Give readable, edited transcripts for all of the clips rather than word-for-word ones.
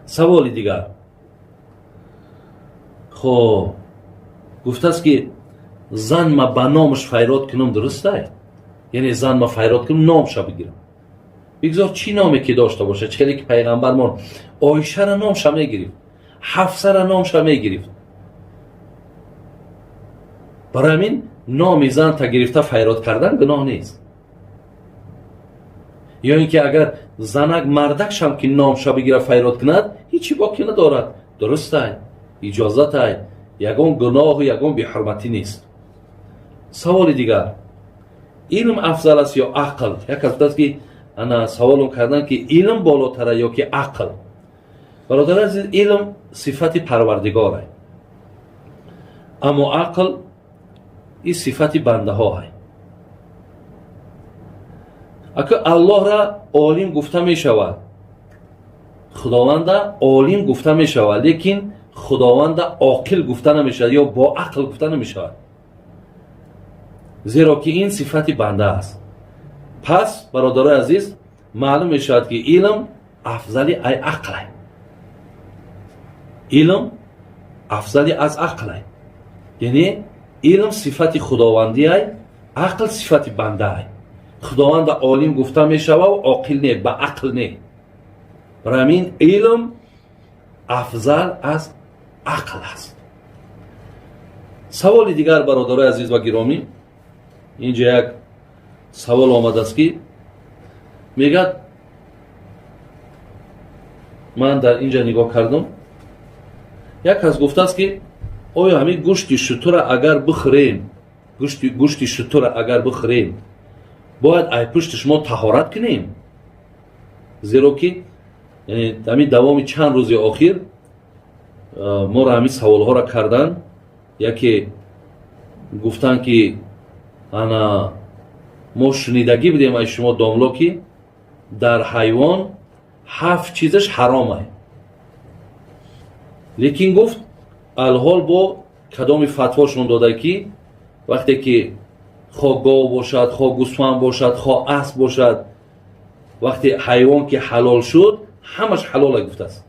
سوالی دیگر. خب گفته است که زن ما با نامش فیراد کنم درسته؟ یعنی زن ما فیراد کنم نامش بگیرم. بگذار چی نامی که داشته باشه، چلی که پیغمبر ما عایشه را نامش میگرفت، حفصه را نامش میگرفت. برای همین نام زن تا گرفته فیراد کردن گناه نیست. یا اینکه اگر زنک مردکش هم که نامش بگیره فیراد کند هیچی باقی ندارد، درسته، اجازت های، یگان گناه و یگان بی‌حرمتی نیست. سوال دیگر، علم افضل است یا عقل؟ یک از است که انا سوالم کردن که علم بالاتره یا که عقل. برادر عزیز، علم صفت پروردگار است، اما عقل این صفت بنده ها است. اگر الله را عالم گفته می شود، خداوند عالم گفته می شود، لیکن خداوند عاقل گفته نمی شود یا با عقل گفته نمی شود، زیرا که این صفت بنده است. پس برادر عزیز معلوم می شود که علم افضل ای عقل است. علم افضل از عقل است. یعنی علم صفت خداوندی است، عقل صفت بنده است. خداوند عالم گفته می شود و عاقل نه، به عقل نه. برای همین علم افضل از عقل است. سوال دیگر برادر عزیز و گرامی، اینجا یک سوال آمده است که میگه، من در اینجا نگاه کردم، یک از گفته است که آیا همین گوشت شتر اگر بخوریم، گوشت شتر اگر بخوریم باید ای پشتش ما طهارت کنیم؟ زیرا که یعنی همین دوام چند روز آخر ما را همین سوال ها را کردن. یکی گفتن که انا ما شنیدگی بودیم ای شما داملا که در حیوان 7 چیزش حرام است، لیکن گفت الحال با کدام فتواشون داده که وقتی که خواه گاو باشد، خواه گوسفند باشد، خواه اسب باشد، وقتی حیوان که حلال شد همش حلال گفته است.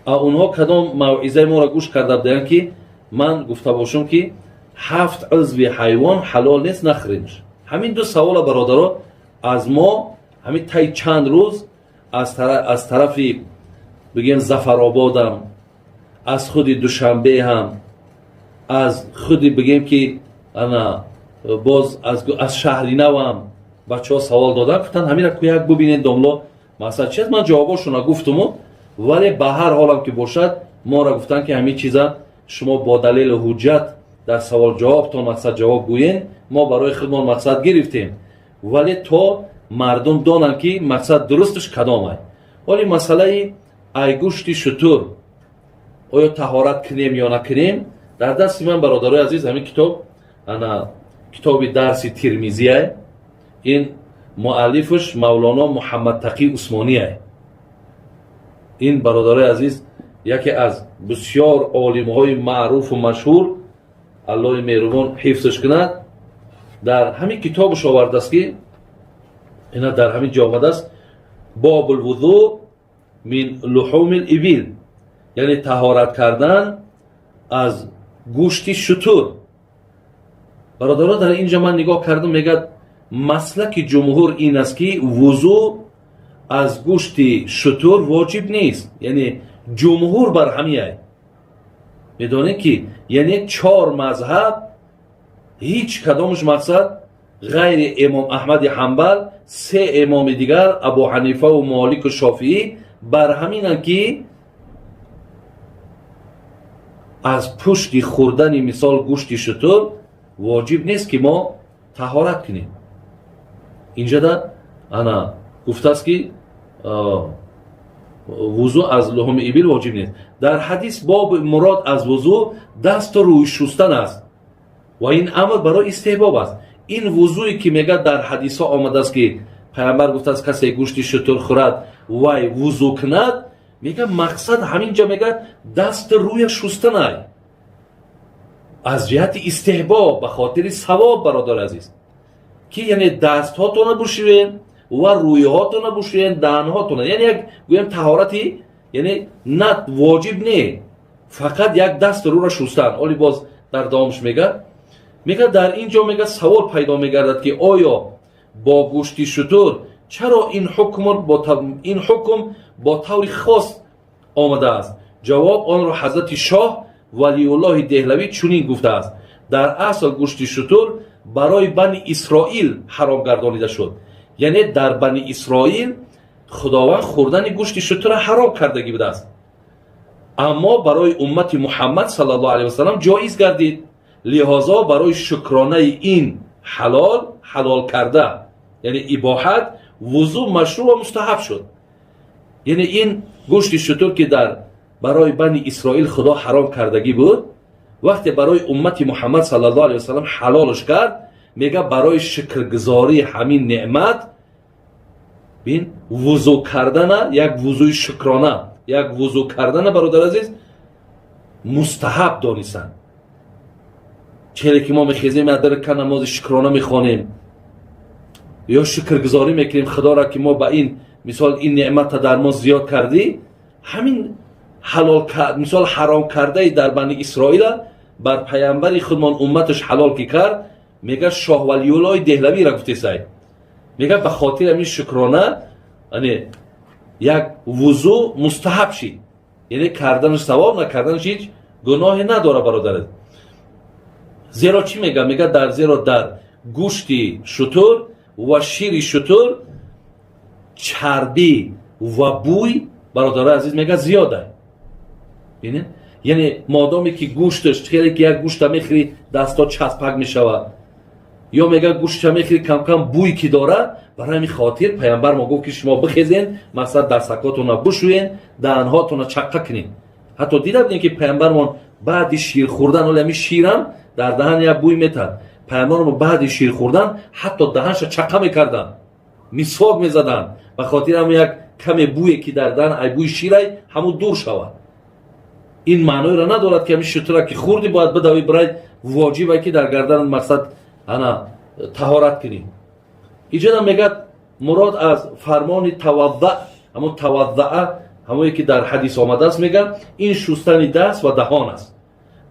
اونها کدام موعظه ما را گوش کرده بودن که من گفته باشم که 7 عضو حیوان حلال نیست نخوریمش. همین دو سوال برادرها از ما همین طی چند روز از طرف بگیم ظفرآباد هم، از خود دوشنبه هم، از خود بگیم که انا باز از شهری نو هم بچه ها سوال دادن، گفتن همین را که یک ببینید داملا مثلا چیز. من جواباشون را گفتم، ولی به هر حال هم که باشد ما را گفتن که همین چیزا شما با دلیل حجت در سوال جواب تا مقصد جواب گوین، ما برای خودمان مقصد گرفتیم، ولی تا مردم دانن که مقصد درستش کدام است. ولی مسئله ای گوشت شتر آیا طهارت کنیم یا نکنیم، در دست من برادرای عزیز همین کتاب، انا کتاب درس ترمذی است. این مؤلفش مولانا محمد تقی عثمانی است. این برادرای عزیز یکی از بسیار عالم‌های معروف و مشهور، الله مهربان حفظش کند، در همین کتابش آورده است که اینا در همین جا آمده است باب الوضوء من لحوم الابل، یعنی طهارت کردن از گوشت شتر. برادران در اینجا من نگاه کردم، میگه مسلک جمهور این است که وضو از گوشت شتر واجب نیست. یعنی جمهور بر همین است. میدونه که یعنی 4 مذهب هیچ کدامش مقصد غیر امام احمد حنبل، 3 امام دیگر ابو حنیفه و مالک و شافعی بر همینن که از پشت خوردن مثال گوشت شتر واجب نیست که ما طهارت کنیم. اینجا در انا گفته است که وضو از لحوم ابل واجب نیست. در حدیث باب مراد از وضو دست و روی شستن است و این امر برای استحباب است. این وضویی که میگه در حدیث ها آمده است که پیامبر گفته است کسی گوشت شتر خورد وای وضو کند، میگه مقصد همینجا میگه دست روی شستن است، از جهت استحباب به خاطر ثواب برادر عزیز، که یعنی دست هاتون بشوین و روی هاتون بشوین، دهن هاتون، یعنی یک گویم طهارتی یعنی نه واجب نه، فقط یک دست رو را شستن. ولی باز در دامش میگه در اینجا میگه سوال پیدا میگردد که آیا با گوشت شتر چرا این حکم با طور خاص آمده است؟ جواب آن را حضرت شاه ولی الله دهلوی چنین گفته است: در اصل گوشت شتر برای بنی اسرائیل حرام گردانیده شد. یعنی در بنی اسرائیل خداوند خوردن گوشت شتر را حرام کردگی بوده است، اما برای امت محمد صلی الله علیه و سلم جایز گردید. لذا برای شکرانه این حلال کرده، یعنی اباحت، وضو مشروع و مستحب شد. یعنی این گوشت شتر که برای بنی اسرائیل خدا حرام کردگی بود، وقتی برای امت محمد صلی الله علیه و سلم حلالش کرد، میگه برای شکرگزاری همین نعمت بین وضو کردن، یک وضوی شکرانه، یک وضو کردن برادر عزیز مستحب دانستن. چهره که ما میخیزیم در که نماز شکرانه میخوانیم یا شکرگزاری میکنیم خدا را که ما با این مثال این نعمت در ما زیاد کردی، همین مثال حرام کرده در بنی اسرائیل بر پیامبر خودمان امتش حلال کی کرد. میگه شاه ولی الله دهلوی را گفته سای، میگه به خاطر همین شکرانه یعنی یک وضو مستحب شید، یعنی کردنش ثواب، نکردنش هیچ گناه نداره برادر. زیرا چی میگه؟ میگه در گوشت شتر و شیر شتر چربی و بوی برادر عزیز میگه زیاده. ببینید، یعنی مادامی که گوشتش خیلی که یک گوشت میخوری دستا چسبک میشود، یا میگه گوشت میخوری کم کم بوی که داره، برای همین خاطر پیامبر ما گفت که شما بخیزین مثلا دستکاتون رو بشوین، دهنهاتون رو چقه کنین. حتی دیده بودین که پیامبر ما بعد شیر خوردن، ولی همین شیرم در دهن یک بوی میتن، پیامبر ما بعد شیر خوردن حتی دهنش چقه میکردن، مسواک میزدن، به خاطر هم یک کم بویی که در دهن ای بوی شیره همون دور شود. این معنی را ندارد که همین شتر که خوردی باید بدوی برای واجبه که در گردن مقصد انا طهارت کنی. اینجا میگه مراد از فرمان توضع، همون توضع همونی که در حدیث آمده است، میگه این شستن دست و دهان است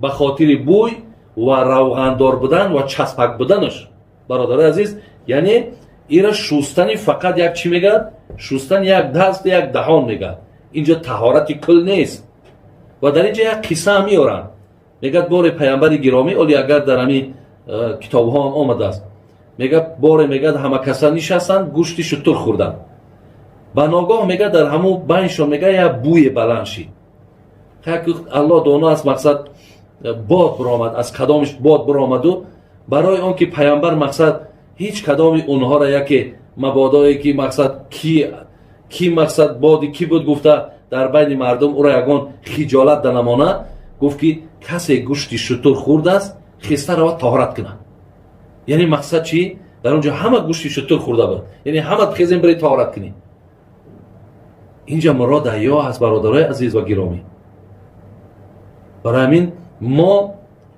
به خاطر بوی و روغندار بودن و چسبک بودنش برادر عزیز. یعنی ایرا شستن فقط یک چی میگه؟ شستن یک دست یک دهان میگه. اینجا طهارت کل نیست. و در اینجا یک قصه هم میارن، میگه بار پیامبر گرامی، ولی اگر در همین کتاب ها هم آمده است، میگه بار میگه همه کسا نشستن گوشت شتر خوردن، با ناگاه میگه در همون بینشون میگه یک بوی بلند شید. الله دانا است مقصد باد برآمد، از کدامش باد برآمد و برای آن که پیامبر مقصد هیچ کدام اونها را یک مبادایی که مقصد کی مقصد بادی کی بود گفته در بین مردم او را یگان خجالت نمانه، گفت که کسی گوشت شتر خورده است خسته را طهارت کنه. یعنی مقصد چی؟ در اونجا همه گوشت شتر خورده بود، یعنی همه خیزیم برای طهارت کنی. اینجا مراد یا از برادرای عزیز و گرامی. برای همین ما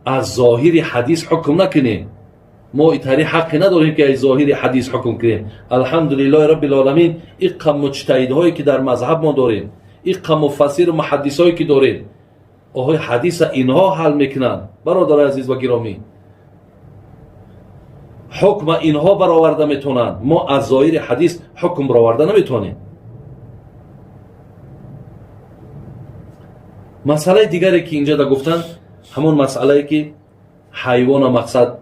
از ظاهر حدیث حکم نکنیم، ما ایتاری حقی نداریم که از ظاهر حدیث حکم کنیم. الحمدلله رب العالمین، این قم مجتهدهایی که در مذهب ما داریم، این قم مفسر و محدثایی که داریم، آهای حدیث اینها حل میکنن برادر عزیز و گرامی، حکم اینها برآورده میتونن. ما از ظاهر حدیث حکم برآورده نمیتونیم. مسئله دیگری که اینجا دا گفتن همون مسئله که حیوان مقصد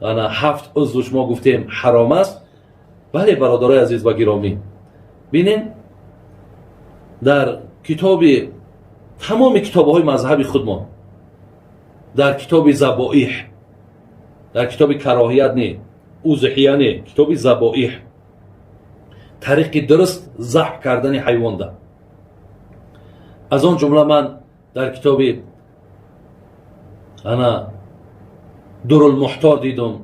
7 عضوش ما گفتیم حرام است. بله برادرای عزیز و گرامی، ببینین در کتاب تمام کتاب‌های مذهبی خود ما، در کتاب ذبائح، در کتاب کراهیت نه، اضحیه نه، کتاب ذبائح، طریق درست ذبح کردن حیوان ده. از آن جمله من در کتاب انا دورالمحتار دیدم،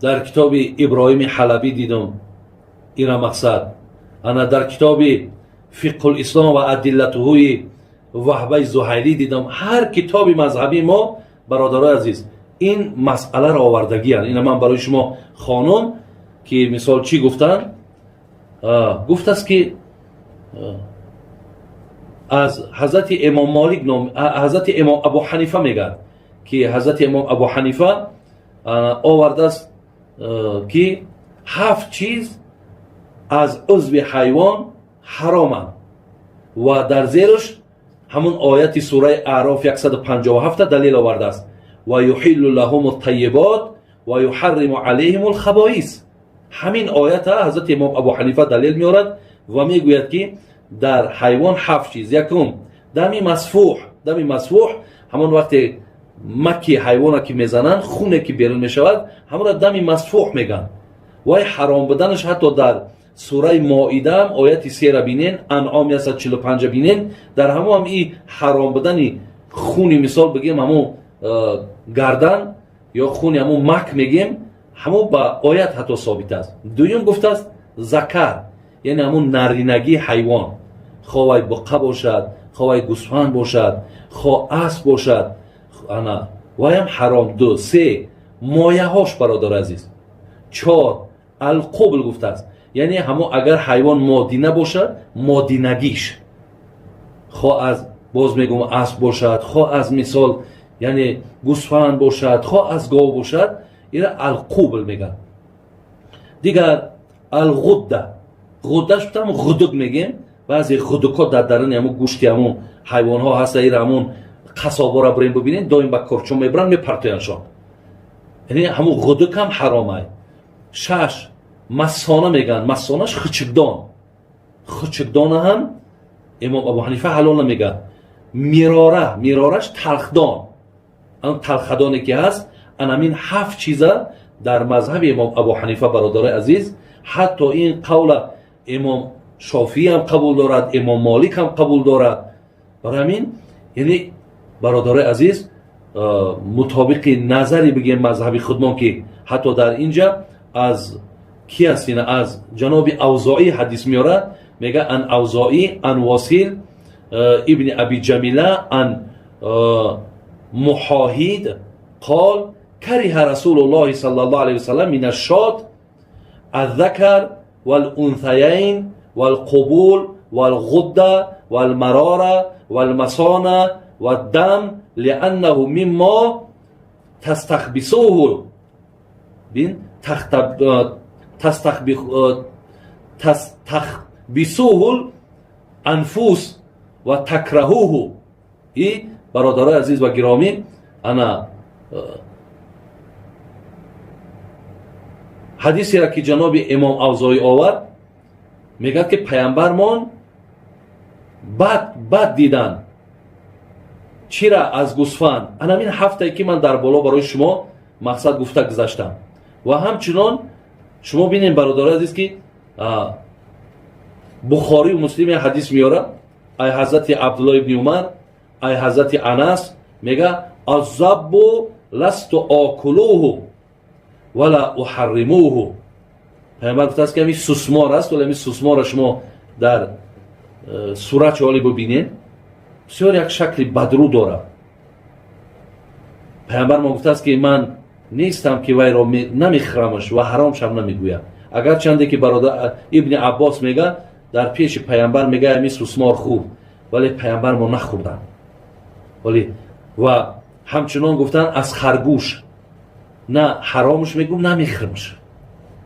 در کتاب ابراهیم حلبی دیدم اینا مقصد، انا در کتاب فقه الاسلام و ادلته وهبه زهیری دیدم. هر کتاب مذهبی ما برادرای عزیز این مسئله را آوردگی هست. اینا من برای شما خانم که مثال چی گفتن، گفت است که از حضرت امام مالک حضرت امام ابو حنیفه میگه که حضرت امام ابو حنیفه آورده است که 7 چیز از عضو حیوان حرامند و در زیرش همون آیت سوره اعراف 157 دلیل آورده است و یحل لهم الطیبات و یحرم علیهم الخبائث. همین آیت حضرت امام ابو حنیفه دلیل میارد و میگوید که در حیوان 7 چیز. یکم دم مسفوح همون وقتی مکی حیوان که میزنن خونه که بیرون میشود همون دم مسفوح میگن و حرام بودنش حتی در سوره مائده آیت 3 را بینین، انعام 145 بینین، در همون این حرام بودن خونی مثال بگیم همون گردن یا خونی همون مک میگیم همون با آیت حتی ثابت است. دویم گفته است ذکر یعنی همون نرینگی حیوان، خواه بقه باشد، خواه گوسفند باشد، خواه اسب باشد، انا وایم حرام. 2 3 مایه هاش برادر عزیز. 4 القبل گفته است یعنی همون اگر حیوان مادی نباشد مادینگیش، خواه از باز میگم اسب باشد، خواه از مثال یعنی گوسفند باشد، خواه از گاو باشد، اینا القبل میگن. دیگر الغده، غدهش بودم غدک میگیم، بعضی غدک ها در درون همون گوشت همون حیوان ها هست، اینا همون قصابا را برین ببینین دایم با کرچون میبرن میپرتوینشان، یعنی همون غدک هم حرامه. 6 مسانه میگن، مسانهش خچکدان هم امام ابو حنیفه حلال نمیگه. میرارش تلخدان، اون تلخدانی که هست همین 7 چیزه در مذهب امام ابو حنیفه برادر عزیز. حتی این قول امام شافعی هم قبول دارد، امام مالک هم قبول دارد. برای همین یعنی برادر عزیز مطابق نظری بگیم مذهبی خودمان که حتی در اینجا از کی هست؟ از جناب اوزاعی حدیث میاره، میگه ان اوزاعی ان واصل ابن ابی جمیله ان محاهید قال کره رسول الله صلی الله علیه وسلم من الشات الذکر والانثیین والقبول والغده والمراره والمسانه والدم لانه مما تستخبثوه تستخبثوه الانفس و تکرهوه. این برادرای عزیز و گرامی انا حدیثی را که جناب امام اوزاعی آورد میگه که پیامبرمان بد دیدن چرا از گوسفند. همین هفته که من در بالا برای شما مقصد گفته گذاشتم و همچنان شما ببینید برادرای عزیز که بخاری و مسلم حدیث میاره، ای حضرت عبدالله ابن عمر، ای حضرت انس میگه الذب لست آکلوه ولا احرموه. پیامبر گفته است که همین سوسمار است، ولی همین سوسمار شما در صورت حالی ببینید بسیار یک شکل بدرو داره. پیامبر ما گفته است که من نیستم که وی را نمیخرمش و حرامش هم نمیگویم. اگر چنده که برادر ابن عباس میگه در پیش پیامبر میگه همین سوسمار خوب، ولی پیامبر ما نخوردن. ولی و همچنان گفتن از خرگوش نه حرامش میگم نمیخرمش.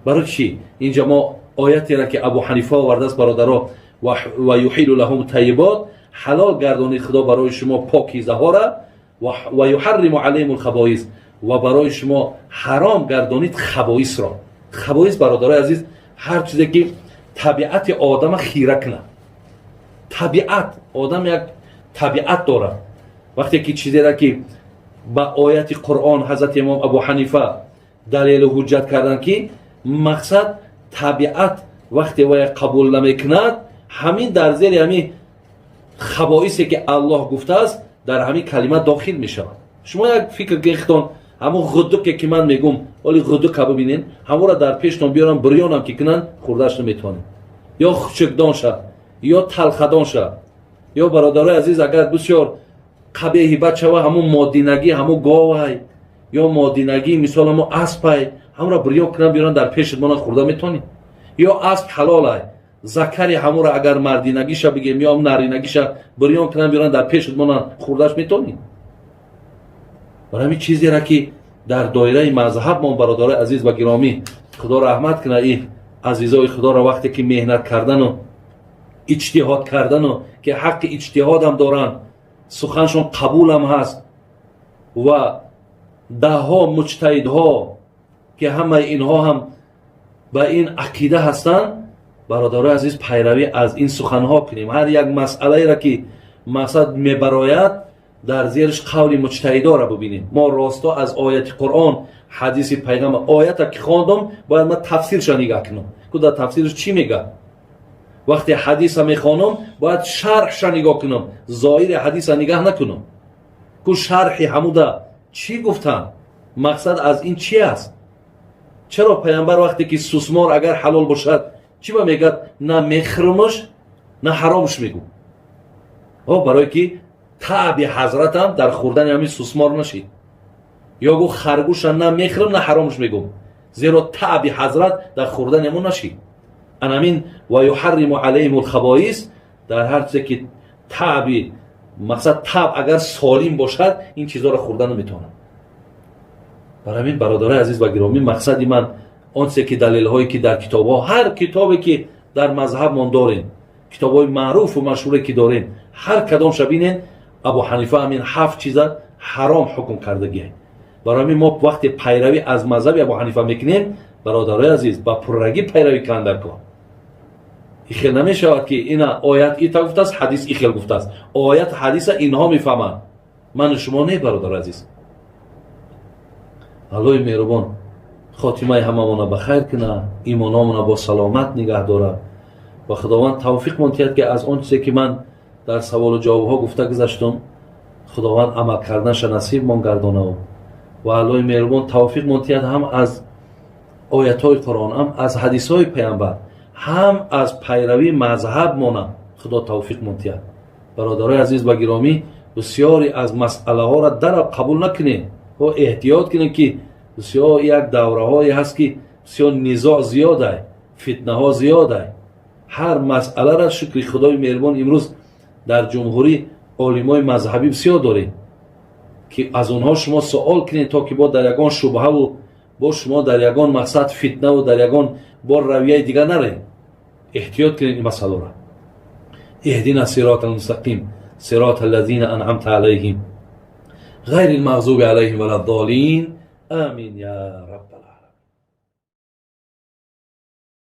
برای چی؟ اینجا ما آیتی را که ابو حنیفه آورده است برادرها و یحل لهم الطیبات، حلال گردانی خدا برای شما پاکیزه ها را و یحرم علیهم الخبائث، و برای شما حرام گردانید خبائث را. خبائث برادرای عزیز هر چیزی که طبیعت آدم خیره کنه. طبیعت آدم یک طبیعت داره. وقتی که چیزی را که با آیت قرآن حضرت امام ابو حنیفه دلیل و حجت کردن که مقصد طبیعت وقتی وی قبول نمیکند همین در زیر همین خبائثی که الله گفته است در همین کلمه داخل می شود. شما یک فکر گرفتان همون غدک که من میگم، ولی غدک ها ببینین همون را در پیشتان بیارم بریانم که کنن خوردهش نمیتونین، یا خشکدان شد یا تلخدان شد، یا برادرای عزیز اگر بسیار قبیحی بچه و همون مادینگی همون گاوی یا مادینگی مثال همون اسبی همون را بریان کنن بیارن در پیشت من خورده میتونین. یا اسب حلاله закари ҳамура агар мардинагиша бигем ё наринагиша бирён кунам биёран дар пешат монан хурдаш метонӣ. барои ҳамин чизеро ки дар доираи мазҳаб мон бародарои азиз ва гиромӣ худо раҳмат куна и азизои худоро вақте ки меҳнат кардану иҷтиҳод кардану ки ҳаққи иҷтиҳодам доранд, суханшон қабулам ҳаст ва даҳҳо муҷтаҳидҳо ки ҳамаи инҳо ҳам ба ин ақида ҳастанд, бародарои азиз пайравӣ аз ин суханҳо кунем. ҳар як масъалаеро ки мақсад мебарояд дар зериш қавли муҷтаҳидоро бубинем. мо росто аз ояти қуръон, ҳадиси пайғамбар, оята ки хондум бояд ма тафсирша нигоҳ кунам ку дар тафсирш чӣ мегӯяд. вақте ҳадиса мехонам бояд шарҳша нигоҳ кунам, зоири ҳадиса нигоҳ накунам ку шарҳи ҳамуда чӣ гуфтанд, мақсад аз ин чи аст. чаро пайғамбар вақте ки сусмор агар ҳалол бошад чӣ ба мегӯяд, на мехӯромаш на ҳаромш мегӯ. барое ки таъби ҳазратам дар хӯрдани ҳамин сусмор нашид. ё гӯ харгӯша на мехӯрам на ҳаромш мегӯм, зеро таъби ҳазрат дар хӯрдани ҳамон нашид. анамин ва юҳарриму алайҳиму лхабоис, дар ҳар чизе ки таъби мақсад таб агар солим бошад ин чизоро хӯрда наметавонад. бар ҳамин бародарои азиз ва гиромӣ мақсади ман он чизе ки далелҳое ки дар китобҳо, ҳар китобе ки дар мазҳабмон дорем, китобҳои маъруфу машҳуре ки дорем, ҳар кадомша бинен абу ҳанифа ҳамин 7 чиза ҳаром ҳукм кардагиаст. барои ҳамин мо вақте пайравӣ аз мазҳаби абу ҳанифа мекунем, бародарои азиз ба пуррагӣ пайравӣ кунанд дар кор. ихел намешавад ки ина оят ита гуфтааст, ҳадис ихел гуфтааст. оят ҳадиса инҳо мефаҳманд, ману шумо не. бародари азиз, аллоҳи меҳрубон хотимаи ҳамамона ба хайр куна, имономона бо саломат нигоҳ дора ва худованд тавфиқмон диҳад ки аз он чизе ки ман дар саволу ҷавобҳо гуфта гузаштум, худованд амал карданша насибмон гардонаву ва аллоҳи меҳрубон тавфиқмон диҳад ҳам аз оятҳои қуръон, ҳам аз ҳадисҳои пайғамбар, ҳам аз пайравӣ мазҳабмона худо тавфиқмон диҳад. бародарои азиз ва гиромӣ, бисёре аз масъалаҳоро дараб қабул накунем, эҳтиёт кунем ки бисёр як давраҳое ҳаст ки бисёр низоъ зиёд аст, фитнаҳо зиёд аст. ҳар масъаларо шукри худои меҳрубон имрӯз дар ҷумҳурӣ олимои мазҳабӣ бисёр дорем ки аз онҳо шумо суол кунед то ки бо дар ягон шубҳаву бо шумо дар ягон мақсад фитнаву дар ягон бор равияи дигар нарем. эҳтиёт кунед ин масъаларо. иҳдина сирота мустақим сирота аллазина анъамта алайҳим ғайрил мағзуби алайҳим валаддолин. амин я раббал